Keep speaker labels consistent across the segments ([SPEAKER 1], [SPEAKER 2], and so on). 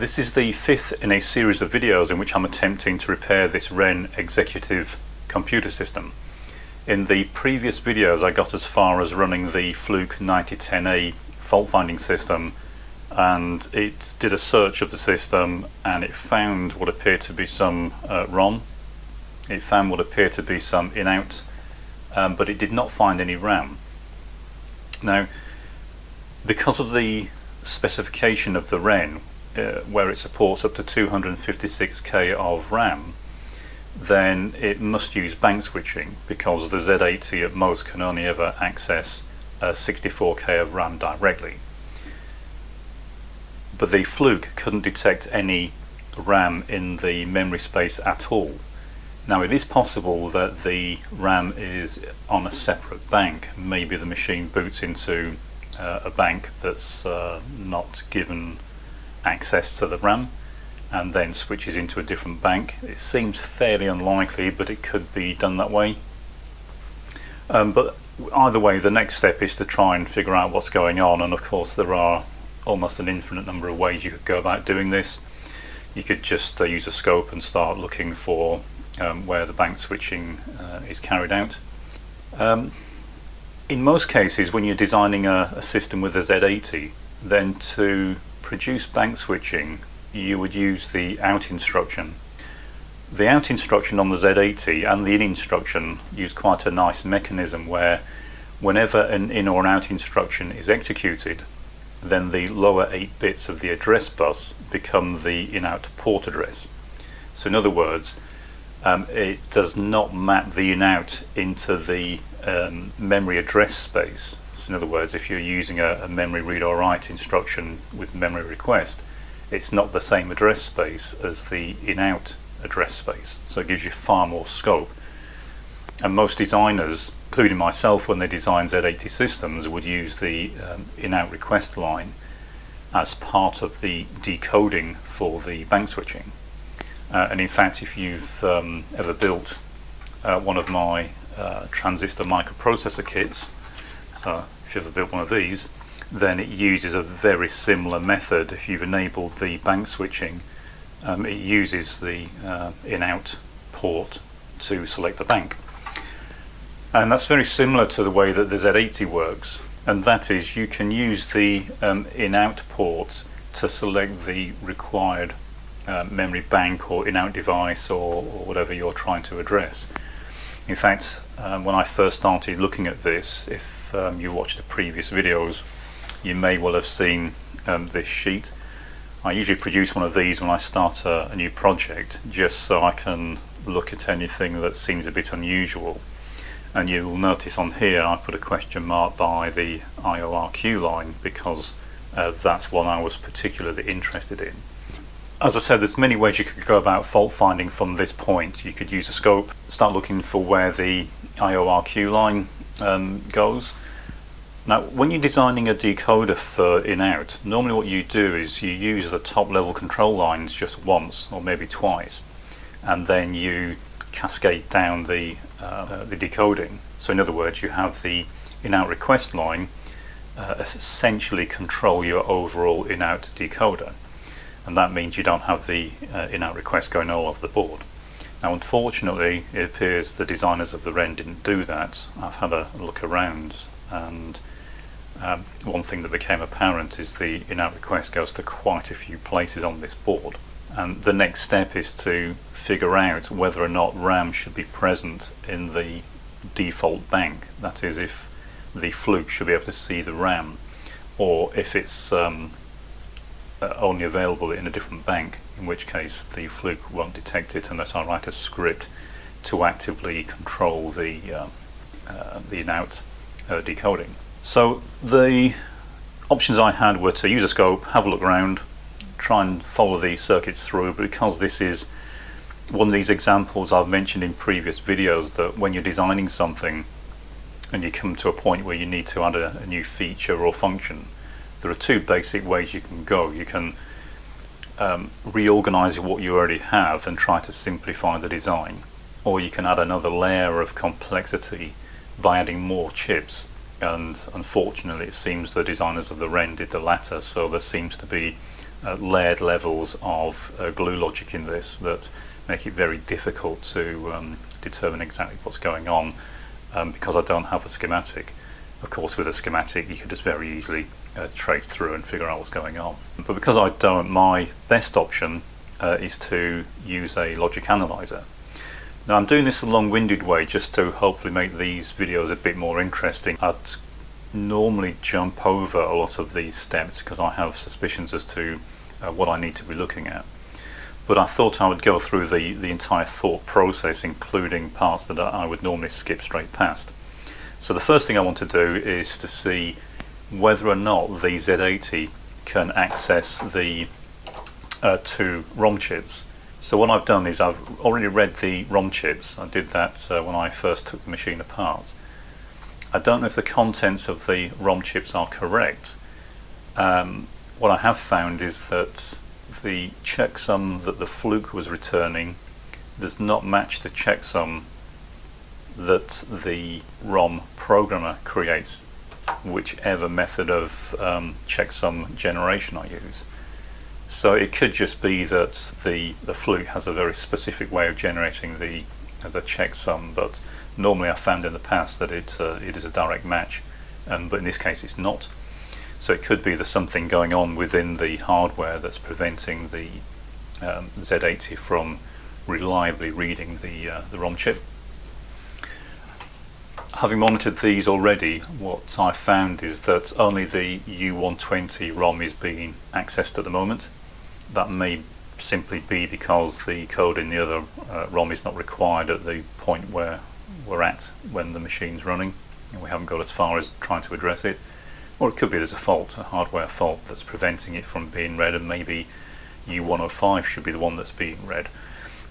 [SPEAKER 1] This is the fifth in a series of videos in which I'm attempting to repair this Wren executive computer system. In the previous videos I got as far as running the Fluke 9010A fault finding system, and it did a search of the system and it found what appeared to be some ROM. It found what appeared to be some in-out, but it did not find any RAM. Now, because of the specification of the Wren, where it supports up to 256k of RAM, then it must use bank switching, because the Z80 at most can only ever access 64k of RAM directly. But the Fluke couldn't detect any RAM in the memory space at all. Now, it is possible that the RAM is on a separate bank. Maybe the machine boots into a bank that's not given access to the RAM and then switches into a different bank. It seems fairly unlikely, but it could be done that way. But either way, the next step is to try and figure out what's going on, and of course there are almost an infinite number of ways you could go about doing this. You could just use a scope and start looking for where the bank switching is carried out. In most cases, when you're designing a system with a Z80, then to produce bank switching you would use the out instruction. The out instruction on the Z80 and the in instruction use quite a nice mechanism where whenever an in or an out instruction is executed, then the lower 8 bits of the address bus become the in-out port address. So in other words, it does not map the in-out into the memory address space. So in other words, if you're using a memory read or write instruction with memory request, it's not the same address space as the in-out address space. So it gives you far more scope. And most designers, including myself, when they design Z80 systems, would use the in-out request line as part of the decoding for the bank switching. And in fact, if you've ever built one of my transistor microprocessor kits, so if you've ever built one of these, then it uses a very similar method. If you've enabled the bank switching, it uses the in-out port to select the bank. And that's very similar to the way that the Z80 works, and that is you can use the in-out port to select the required memory bank or in-out device or whatever you're trying to address. In fact, when I first started looking at this, if you watched the previous videos, you may well have seen this sheet. I usually produce one of these when I start a new project, just so I can look at anything that seems a bit unusual. And you'll notice on here I put a question mark by the IORQ line, because that's what I was particularly interested in. As I said, there's many ways you could go about fault finding from this point. You could use a scope, start looking for where the IORQ line goes. Now, when you're designing a decoder for in-out, normally what you do is you use the top level control lines just once or maybe twice, and then you cascade down the decoding. So in other words, you have the in-out request line essentially control your overall in-out decoder, and that means you don't have the in-out request going all over the board. Now, unfortunately, it appears the designers of the Wren didn't do that. I've had a look around, and one thing that became apparent is the in-out request goes to quite a few places on this board. And the next step is to figure out whether or not RAM should be present in the default bank. That is, if the Fluke should be able to see the RAM, or if it's only available in a different bank, in which case the Fluke won't detect it unless I write a script to actively control the in-out decoding. So the options I had were to use a scope, have a look around, try and follow these circuits through, but because this is one of these examples I've mentioned in previous videos, that when you're designing something and you come to a point where you need to add a new feature or function, there are two basic ways you can go. You can reorganize what you already have and try to simplify the design, or you can add another layer of complexity by adding more chips. And unfortunately, it seems the designers of the Wren did the latter, so there seems to be layered levels of glue logic in this that make it very difficult to determine exactly what's going on, because I don't have a schematic. Of course, with a schematic you could just very easily trace through and figure out what's going on. But because I don't, my best option is to use a logic analyzer. Now I'm doing this a long-winded way just to hopefully make these videos a bit more interesting. I'd normally jump over a lot of these steps because I have suspicions as to what I need to be looking at. But I thought I would go through the entire thought process, including parts that I would normally skip straight past. So the first thing I want to do is to see whether or not the Z80 can access the two ROM chips. So what I've done is I've already read the ROM chips. I did that when I first took the machine apart. I don't know if the contents of the ROM chips are correct. What I have found is that the checksum that the Fluke was returning does not match the checksum that the ROM programmer creates, whichever method of checksum generation I use. So it could just be that the Fluke has a very specific way of generating the checksum, but normally I've found in the past that it is a direct match, but in this case it's not. So it could be there's something going on within the hardware that's preventing the Z80 from reliably reading the ROM chip. Having monitored these already, what I found is that only the U120 ROM is being accessed at the moment. That may simply be because the code in the other ROM is not required at the point where we're at when the machine's running, and we haven't got as far as trying to address it. Or it could be there's a fault, a hardware fault that's preventing it from being read, and maybe U105 should be the one that's being read.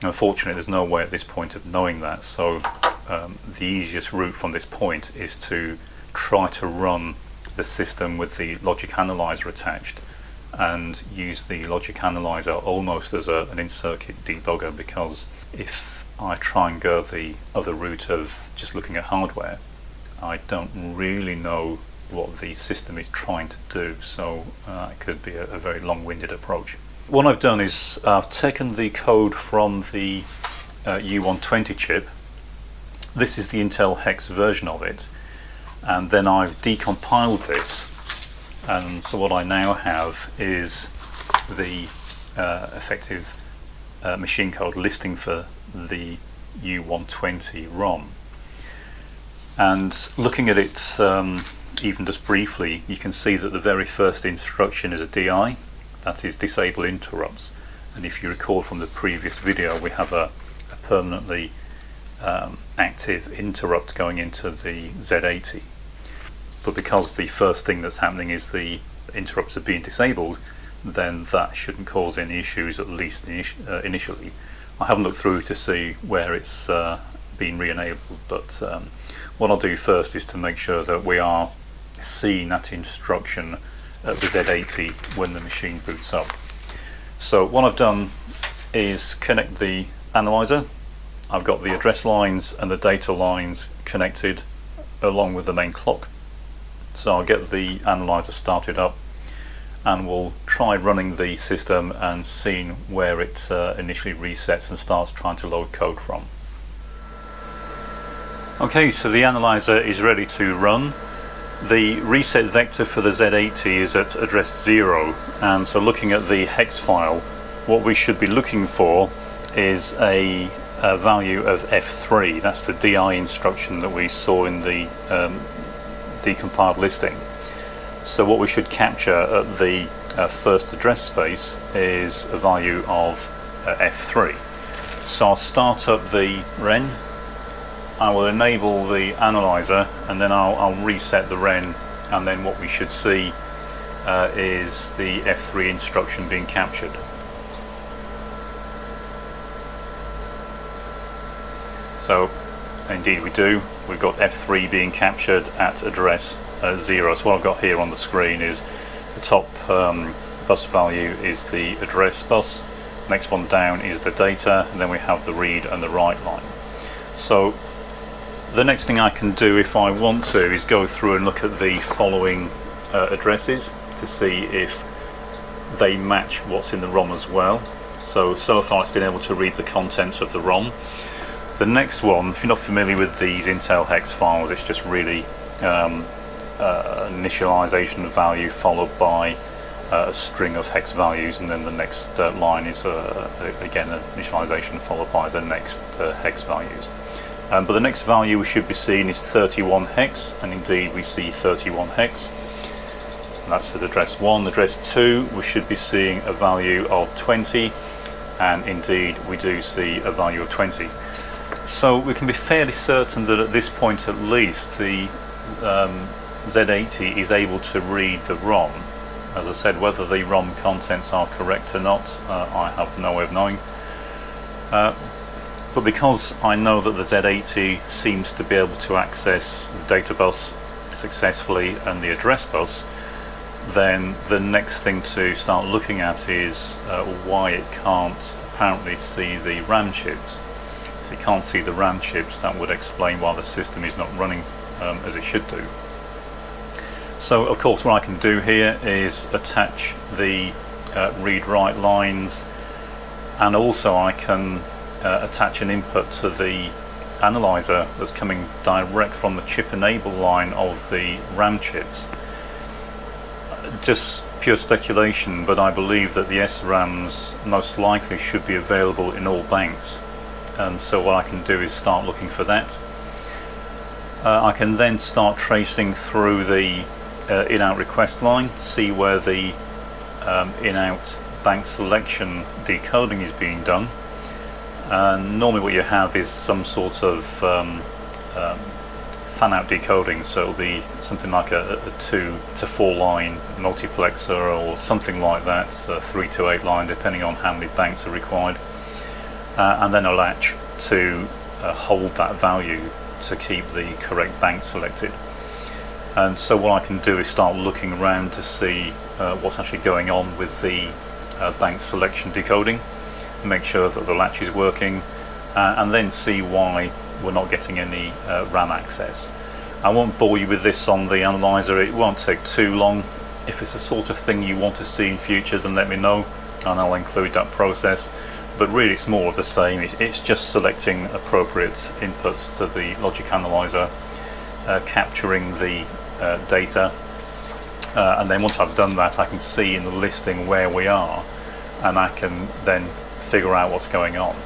[SPEAKER 1] Unfortunately, there's no way at this point of knowing that, so the easiest route from this point is to try to run the system with the logic analyzer attached and use the logic analyzer almost as an in-circuit debugger, because if I try and go the other route of just looking at hardware, I don't really know what the system is trying to do, so it could be a very long-winded approach. What I've done is I've taken the code from the U120 chip. This is the Intel hex version of it, and then I've decompiled this, and so what I now have is the effective machine code listing for the U120 ROM. And looking at it even just briefly, you can see that the very first instruction is a DI, that is disable interrupts. And if you recall from the previous video, we have a permanently active interrupt going into the Z80. But because the first thing that's happening is the interrupts are being disabled, then that shouldn't cause any issues, at least initially. I haven't looked through to see where it's been re-enabled, but what I'll do first is to make sure that we are seeing that instruction at the Z80 when the machine boots up. So what I've done is connect the analyzer. I've got the address lines and the data lines connected along with the main clock. So I'll get the analyzer started up and we'll try running the system and seeing where it initially resets and starts trying to load code from. Okay, so the analyzer is ready to run. The reset vector for the Z80 is at address 0, and so looking at the hex file, what we should be looking for is a value of F3. That's the DI instruction that we saw in the decompiled listing. So what we should capture at the first address space is a value of F3. So I'll start up the Wren. I will enable the analyzer, and then I'll reset the Wren, and then what we should see is the F3 instruction being captured. So indeed we do. We've got F3 being captured at address 0. So what I've got here on the screen is the top bus value is the address bus, next one down is the data, and then we have the read and the write line. So the next thing I can do if I want to is go through and look at the following addresses to see if they match what's in the ROM as well. So far it's been able to read the contents of the ROM. The next one, if you're not familiar with these Intel hex files, it's just really initialization value followed by a string of hex values, and then the next line is again an initialization followed by the next hex values. But the next value we should be seeing is 31 hex, and indeed we see 31 hex. And that's at address 1. Address 2 we should be seeing a value of 20, and indeed we do see a value of 20. So we can be fairly certain that at this point at least the Z80 is able to read the ROM. As I said, whether the ROM contents are correct or not, I have no way of knowing. But because I know that the Z80 seems to be able to access the data bus successfully and the address bus, then the next thing to start looking at is why it can't apparently see the RAM chips. If it can't see the RAM chips, that would explain why the system is not running as it should do. So of course what I can do here is attach the read-write lines, and also I can attach an input to the analyzer that's coming direct from the chip enable line of the RAM chips. Just pure speculation, but I believe that the SRAMs most likely should be available in all banks, and so what I can do is start looking for that. I can then start tracing through the in-out request line, see where the in-out bank selection decoding is being done. And normally what you have is some sort of fan-out decoding, so it'll be something like a 2 to 4 line multiplexer or something like that, 3 to 8 line depending on how many banks are required, and then a latch to hold that value to keep the correct bank selected. And so what I can do is start looking around to see what's actually going on with the bank selection decoding, make sure that the latch is working, and then see why we're not getting any RAM access. I won't bore you with this on the analyzer, it won't take too long. If it's the sort of thing you want to see in future, then let me know and I'll include that process. But really it's more of the same, it's just selecting appropriate inputs to the logic analyzer, capturing the data, and then once I've done that I can see in the listing where we are, and I can then figure out what's going on.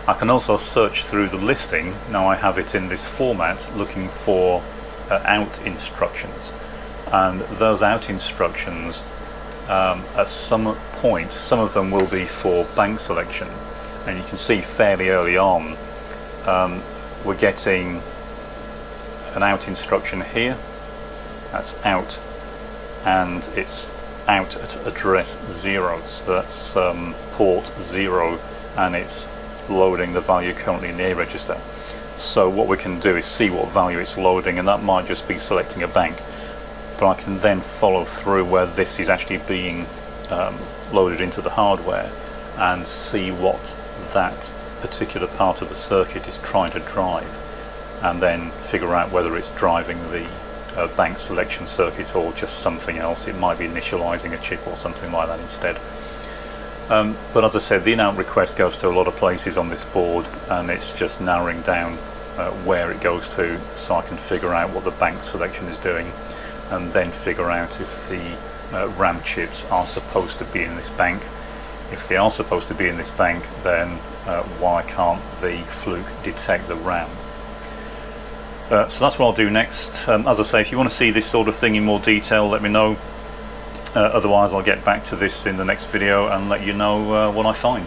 [SPEAKER 1] I can also search through the listing. Now I have it in this format looking for out instructions, and those out instructions at some point, some of them will be for bank selection, and you can see fairly early on we're getting an out instruction here. That's out, and it's out at address 0, so that's port 0, and it's loading the value currently in the A register. So what we can do is see what value it's loading, and that might just be selecting a bank, but I can then follow through where this is actually being loaded into the hardware and see what that particular part of the circuit is trying to drive, and then figure out whether it's driving the bank selection circuit or just something else. It might be initializing a chip or something like that instead. But as I said, the in-out request goes to a lot of places on this board, and it's just narrowing down where it goes to, so I can figure out what the bank selection is doing, and then figure out if the RAM chips are supposed to be in this bank. If they are supposed to be in this bank, then why can't the fluke detect the RAM? So that's what I'll do next. As I say, if you want to see this sort of thing in more detail, let me know. Otherwise I'll get back to this in the next video and let you know what I find.